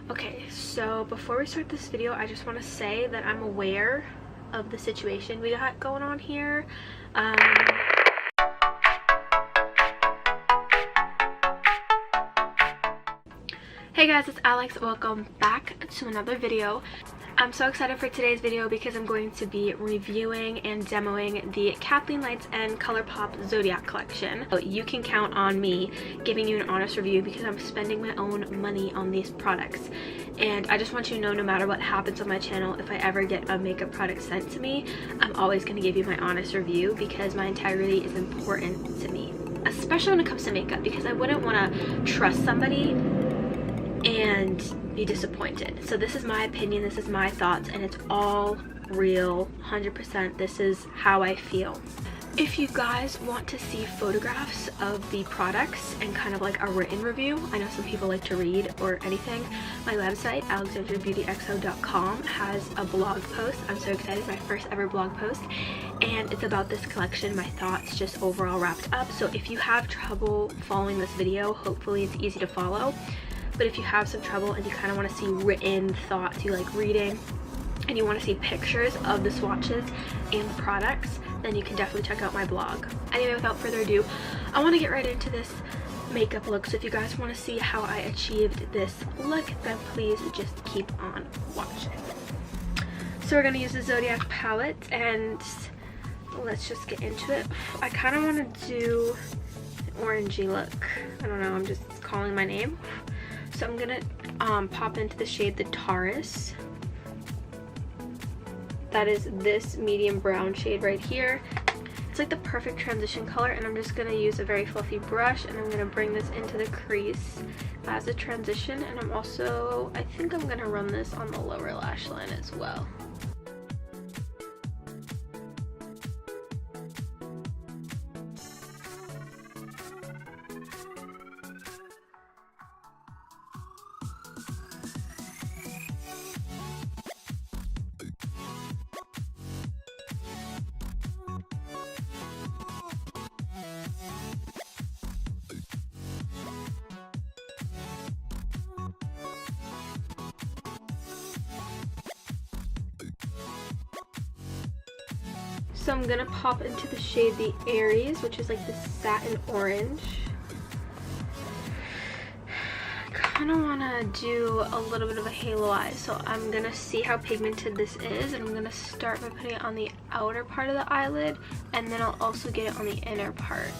Okay, so before we start this video, I just want to say that I'm aware of the situation we got going on here. Hey guys, it's Alex. Welcome back to another video. I'm so excited for today's video because I'm going to be reviewing and demoing the Kathleen Lights and Colourpop Zodiac collection. So you can count on me giving you an honest review because I'm spending my own money on these products. And I just want you to know, no matter what happens on my channel, if I ever get a makeup product sent to me, I'm always going to give you my honest review because my integrity is important to me. Especially when it comes to makeup, because I wouldn't want to trust somebody and be disappointed. So this is my opinion, this is my thoughts, and it's all real, 100%. This is how I feel. If you guys want to see photographs of the products and kind of like a written review, I know some people like to read or anything, my website AlexandriaBeauytyxo.com has a blog post. I'm so excited, my first ever blog post, and it's about this collection, my thoughts just overall wrapped up. So if you have trouble following this video, hopefully it's easy to follow. But if you have some trouble and you kind of want to see written thoughts, you like reading, and you want to see pictures of the swatches and the products, then you can definitely check out my blog. Anyway, without further ado, I want to get right into this makeup look. So if you guys want to see how I achieved this look, then please just keep on watching. So we're going to use the Zodiac palette, and let's just get into it. I kind of want to do an orangey look. I don't know, I'm just calling my name. So I'm gonna pop into the shade the Taurus. That is this medium brown shade right here. It's like the perfect transition color, and I'm just gonna use a very fluffy brush, and I'm gonna bring this into the crease as a transition. And I'm also, I think I'm gonna run this on the lower lash line as well. So I'm gonna pop into the shade the Aries, which is like the satin orange. I kind of want to do a little bit of a halo eye, so I'm gonna see how pigmented this is, and I'm gonna start by putting it on the outer part of the eyelid, and then I'll also get it on the inner part.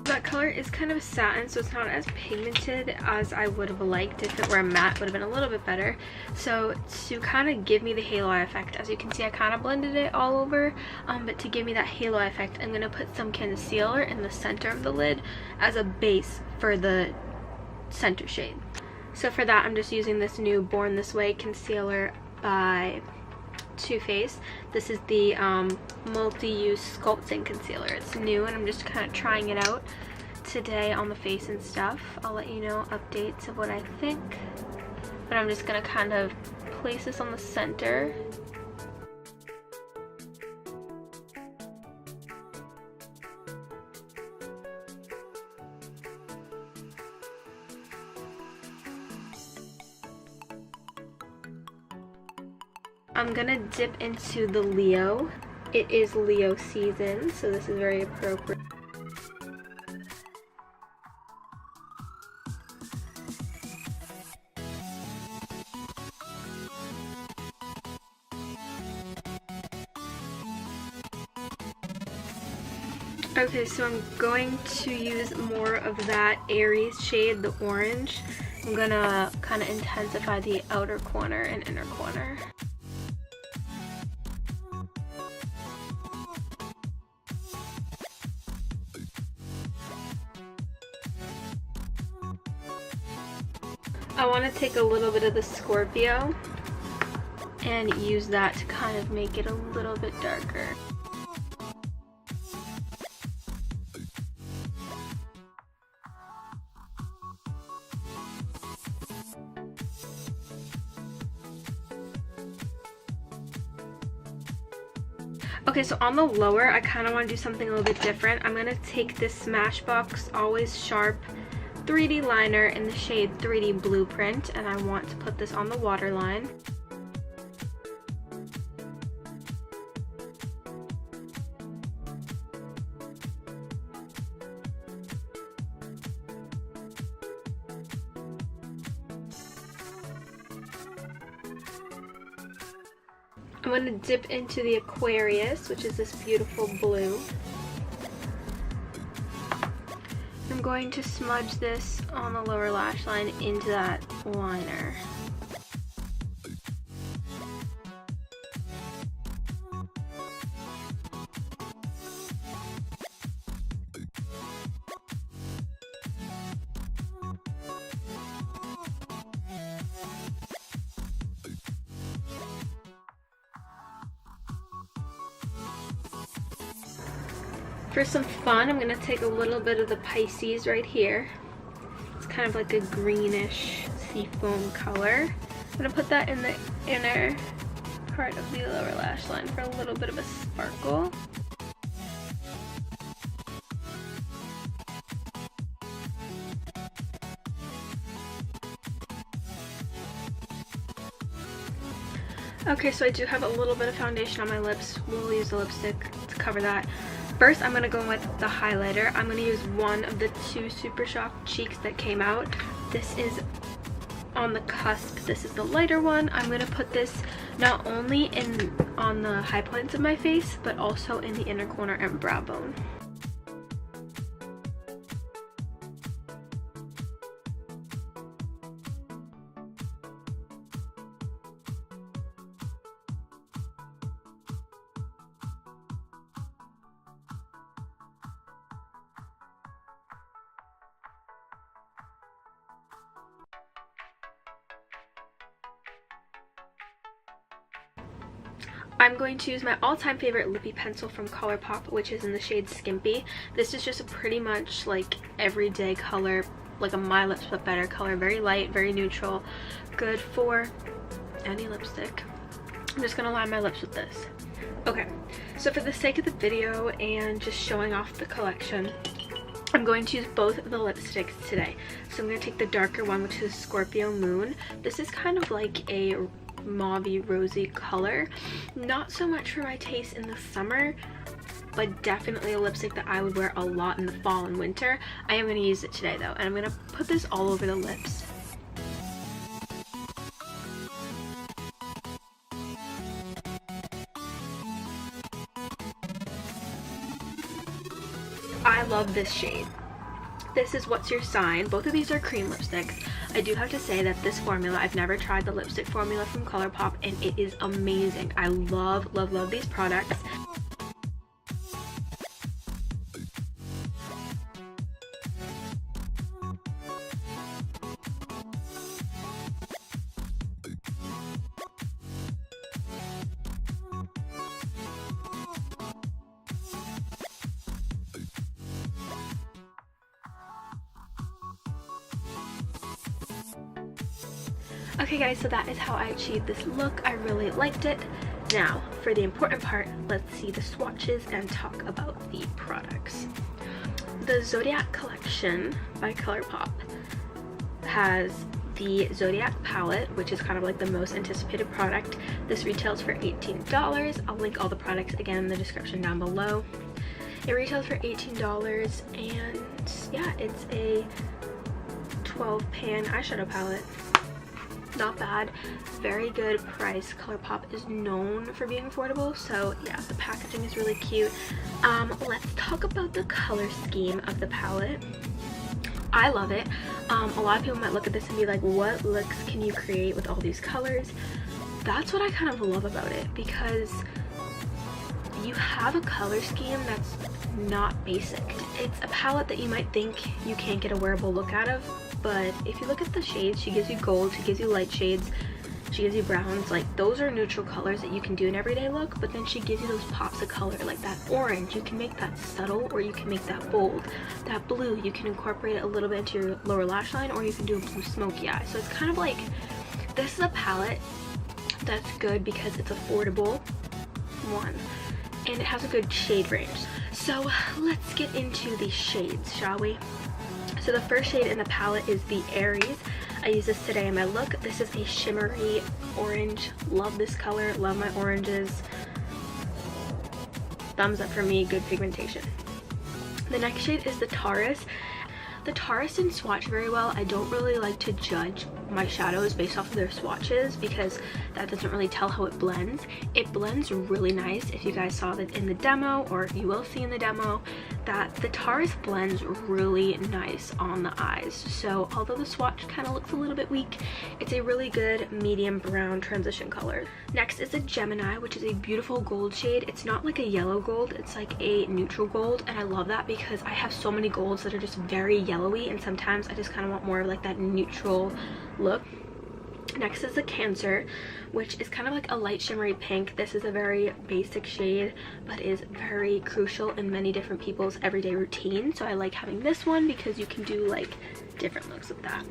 That color is kind of satin, so it's not as pigmented as I would have liked. If it were a matte, it would have been a little bit better. So to kind of give me the halo eye effect, as you can see, I kind of blended it all over, but to give me that halo eye effect, I'm going to put some concealer in the center of the lid as a base for the center shade. So for that, I'm just using this new Born This Way concealer by Too Faced. This is the multi-use sculpting concealer. It's new, and I'm just kind of trying it out today on the face and stuff. I'll let you know updates of what I think, but I'm just gonna kind of place this on the center. I'm gonna dip into the Leo. It is Leo season, so this is very appropriate. Okay, so I'm going to use more of that Aries shade, the orange, I'm gonna kind of intensify the outer corner and inner corner. I want to take a little bit of the Scorpio and use that to kind of make it a little bit darker. Okay, so on the lower, I kind of want to do something a little bit different. I'm going to take this Smashbox Always Sharp 3D liner in the shade 3D Blueprint, and I want to put this on the waterline. I'm going to dip into the Aquarius, which is this beautiful blue. I'm going to smudge this on the lower lash line into that liner. For some fun, I'm going to take a little bit of the Pisces right here. It's kind of like a greenish seafoam color. I'm going to put that in the inner part of the lower lash line for a little bit of a sparkle. Okay, so I do have a little bit of foundation on my lips. We'll use the lipstick to cover that. First, I'm going to go in with the highlighter. I'm going to use one of the two Super Shock cheeks that came out. This is on the cusp. This is the lighter one. I'm going to put this not only on the high points of my face, but also in the inner corner and brow bone. I'm going to use my all-time favorite lippy pencil from Colourpop, which is in the shade Skimpy. This is just a pretty much like everyday color, like a My Lips But Better color. Very light, very neutral, good for any lipstick. I'm just going to line my lips with this. Okay, so for the sake of the video and just showing off the collection, I'm going to use both of the lipsticks today. So I'm going to take the darker one, which is Scorpio Moon. This is kind of like a mauvey rosy color. Not so much for my taste in the summer, but definitely a lipstick that I would wear a lot in the fall and winter. I am going to use it today though, and I'm going to put this all over the lips. I love this shade. This is What's Your Sign. Both of these are cream lipsticks. I do have to say that this formula, I've never tried the lipstick formula from Colourpop, and it is amazing. I love, love, love these products. Okay guys, so that is how I achieved this look. I really liked it. Now, for the important part, let's see the swatches and talk about the products. The Zodiac collection by Colourpop has the Zodiac palette, which is kind of like the most anticipated product. This retails for $18. I'll link all the products again in the description down below. It retails for $18, and yeah, it's a 12-pan eyeshadow palette. Not bad, very good price. Colourpop is known for being affordable, so yeah, the packaging is really cute. Let's talk about the color scheme of the palette. I love it. A lot of people might look at this and be like, what looks can you create with all these colors? That's what I kind of love about it, because you have a color scheme that's not basic. It's a palette that you might think you can't get a wearable look out of, but if you look at the shades, she gives you gold, she gives you light shades, she gives you browns. Like, those are neutral colors that you can do an everyday look, but then she gives you those pops of color, like that orange. You can make that subtle, or you can make that bold. That blue, you can incorporate it a little bit into your lower lash line, or you can do a blue smoky eye. So it's kind of like, this is a palette that's good because it's affordable, one, and it has a good shade range. So let's get into the shades, shall we? So the first shade in the palette is the Aries. I use this today in my look. This is a shimmery orange. Love this color, love my oranges. Thumbs up for me, good pigmentation. The next shade is the Taurus. The Taurus didn't swatch very well. I don't really like to judge my shadows based off of their swatches because that doesn't really tell how it blends. It blends really nice. If you guys saw that in the demo, or you will see in the demo, that the Taurus blends really nice on the eyes. So although the swatch kind of looks a little bit weak, it's a really good medium brown transition color. Next is a Gemini, which is a beautiful gold shade. It's not like a yellow gold, it's like a neutral gold, and I love that because I have so many golds that are just very yellowy, and sometimes I just kind of want more of like that neutral look. Next is the Cancer, which is kind of like a light shimmery pink. This is a very basic shade, but is very crucial in many different people's everyday routine. So I like having this one because you can do like different looks with that.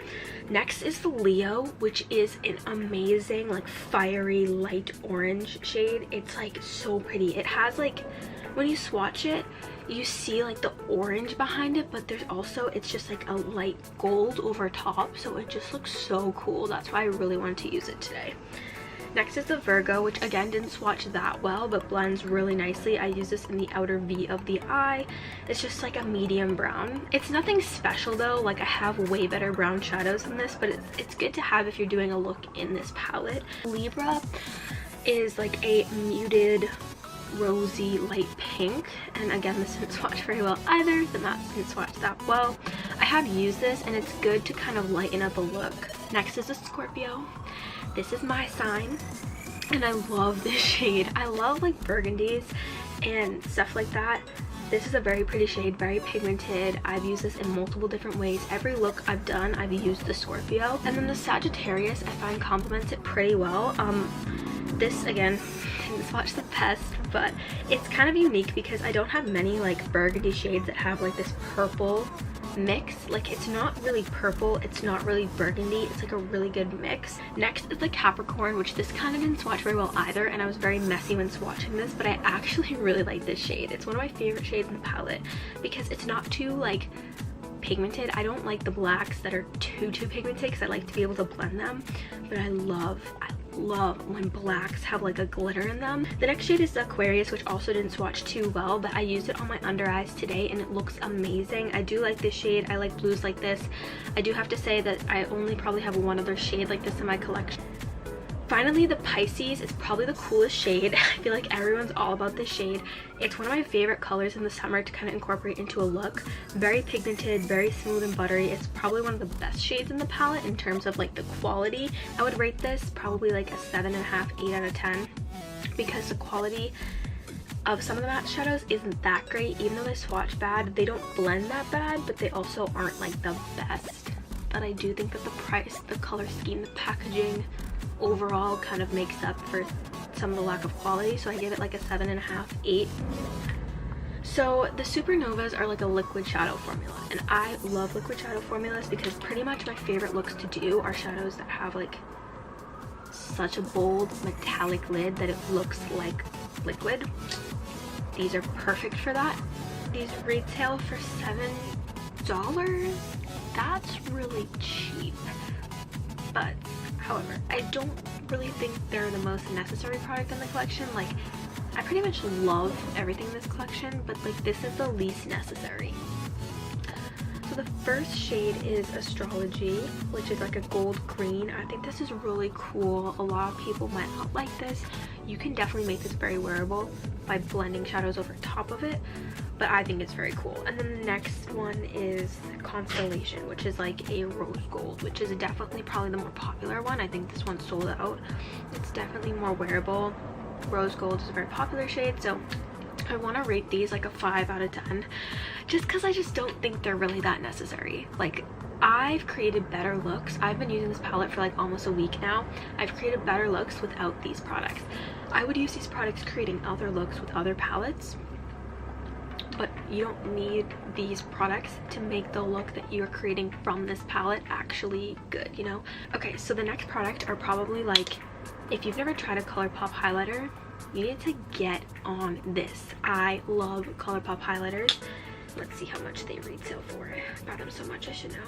Next is the Leo, which is an amazing like fiery light orange shade. It's like so pretty. It has like, when you swatch it, you see like the orange behind it, but there's also, it's just like a light gold over top, so it just looks so cool. That's why I really wanted to use it today. Next is the Virgo, which again didn't swatch that well, but blends really nicely. I use this in the outer V of the eye. It's just like a medium brown. It's nothing special though, like I have way better brown shadows than this, but it's good to have if you're doing a look in this palette. Libra is like a muted rosy light pink, and again this didn't swatch very well either, the matte didn't swatch that well. I have used this and it's good to kind of lighten up a look. Next is a Scorpio. This is my sign and I love this shade. I love like burgundies and stuff like that. This is a very pretty shade, very pigmented. I've used this in multiple different ways. Every look I've done, I've used the Scorpio. And then the Sagittarius, I find complements it pretty well. This again didn't swatch the best, but it's kind of unique because I don't have many like burgundy shades that have like this purple mix. Like, it's not really purple, it's not really burgundy, it's like a really good mix. Next is the Capricorn, which this kind of didn't swatch very well either, and I was very messy when swatching this, but I actually really like this shade. It's one of my favorite shades in the palette because it's not too like pigmented. I don't like the blacks that are too pigmented because I like to be able to blend them, but I love when blacks have like a glitter in them. The next shade is the Aquarius, which also didn't swatch too well, but I used it on my under eyes today and it looks amazing. I do like this shade. I like blues like this. I do have to say that I only probably have one other shade like this in my collection. Finally, the Pisces is probably the coolest shade. I feel like everyone's all about this shade. It's one of my favorite colors in the summer to kind of incorporate into a look. Very pigmented, very smooth and buttery. It's probably one of the best shades in the palette in terms of like the quality. I would rate this probably like a 7.5, 8 out of 10 because the quality of some of the matte shadows isn't that great. Even though they swatch bad, they don't blend that bad, but they also aren't like the best. But I do think that the price, the color scheme, the packaging overall kind of makes up for some of the lack of quality, so I give it like a 7.5, 8. So the Supernovas are like a liquid shadow formula, and I love liquid shadow formulas because pretty much my favorite looks to do are shadows that have like such a bold metallic lid that it looks like liquid. These are perfect for that. These retail for $7. That's really cheap, but however, I don't really think they're the most necessary product in the collection. Like, I pretty much love everything in this collection, but like this is the least necessary. So So the first shade is Astrology, which is like a gold green. I think this is really cool. A lot of people might not like this. You can definitely make this very wearable by blending shadows over top of it, but I think it's very cool. And then the next one is Constellation, which is like a rose gold, which is definitely probably the more popular one. I think this one sold out. It's definitely more wearable. Rose gold is a very popular shade, so I want to rate these like a 5 out of 10, just because I just don't think they're really that necessary. Like, I've created better looks. I've been using this palette for like almost a week now. I've created better looks without these products. I would use these products creating other looks with other palettes, but you don't need these products to make the look that you're creating from this palette actually good, you know? Okay, so the next product are probably like, if you've never tried a Colourpop highlighter, you need to get on this. I love Colourpop highlighters. Let's see how much they retail for. I buy them so much, I should know.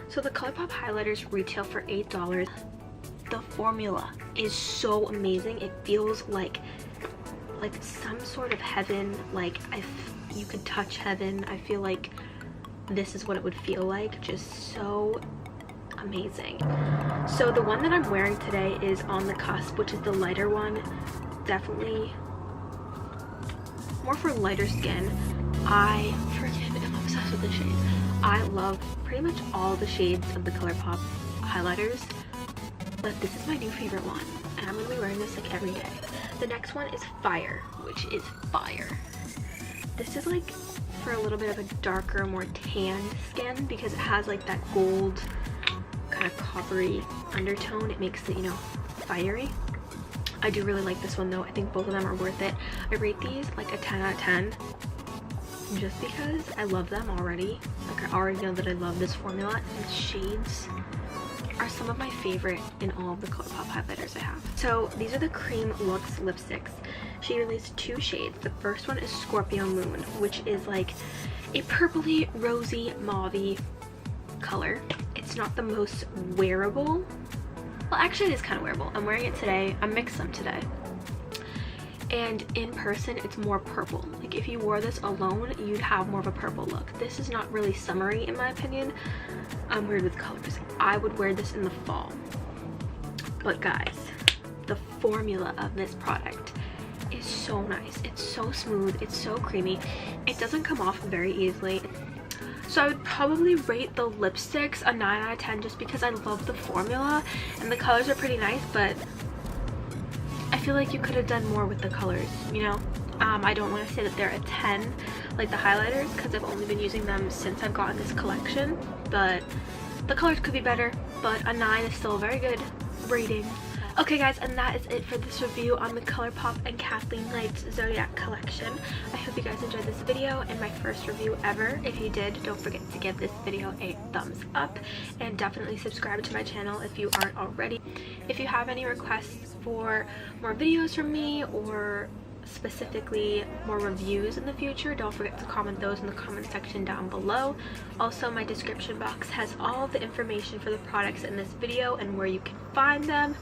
So the Colourpop highlighters retail for $8. The formula is so amazing. It feels like some sort of heaven. Like, you could touch heaven. I feel like this is what it would feel like. Just so amazing. So the one that I'm wearing today is On the Cusp, which is the lighter one. Definitely more for lighter skin. I freaking am obsessed with the shades. I love pretty much all the shades of the Colourpop highlighters, but this is my new favorite one, and I'm gonna be wearing this like every day. The next one is Fire, which is fire. This is like for a little bit of a darker, more tan skin, because it has like that gold kind of coppery undertone. It makes it, you know, fiery. I do really like this one though. I think both of them are worth it. I rate these like a 10 out of 10 just because I love them already. Like, I already know that I love this formula, and the shades are some of my favorite in all of the Colourpop highlighters I have. So these are the Cream Looks lipsticks. She released 2 shades. The first one is Scorpio Moon, which is like a purpley, rosy, mauve-y color. It's not the most wearable. Well, actually it is kind of wearable. I'm wearing it today. I mixed them today. And in person, it's more purple. Like, if you wore this alone, you'd have more of a purple look. This is not really summery in my opinion. I'm weird with colors. I would wear this in the fall. But guys, the formula of this product is so nice. It's so smooth. It's so creamy. It doesn't come off very easily. So I would probably rate the lipsticks a 9 out of 10 just because I love the formula and the colors are pretty nice, but I feel like you could have done more with the colors, you know? I don't want to say that they're a 10 like the highlighters because I've only been using them since I've gotten this collection, but the colors could be better, but a 9 is still a very good rating. Okay guys, and that is it for this review on the Colourpop and Kathleen Lights Zodiac collection. I hope you guys enjoyed this video and my first review ever. If you did, don't forget to give this video a thumbs up and definitely subscribe to my channel if you aren't already. If you have any requests for more videos from me or specifically more reviews in the future, don't forget to comment those in the comment section down below. Also, my description box has all the information for the products in this video and where you can find them.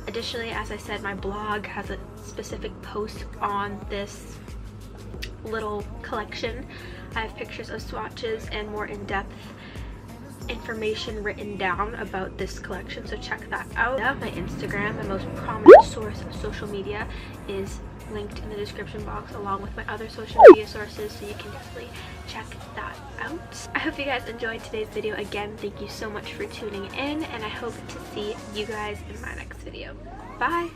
Additionally, as I said, my blog has a specific post on this little collection. I have pictures of swatches and more in-depth information written down about this collection, so check that out. My Instagram, my most prominent source of social media, is linked in the description box along with my other social media sources, so you can definitely check that out. I hope you guys enjoyed today's video. Again, thank you so much for tuning in, and I hope to see you guys in my next video. Bye!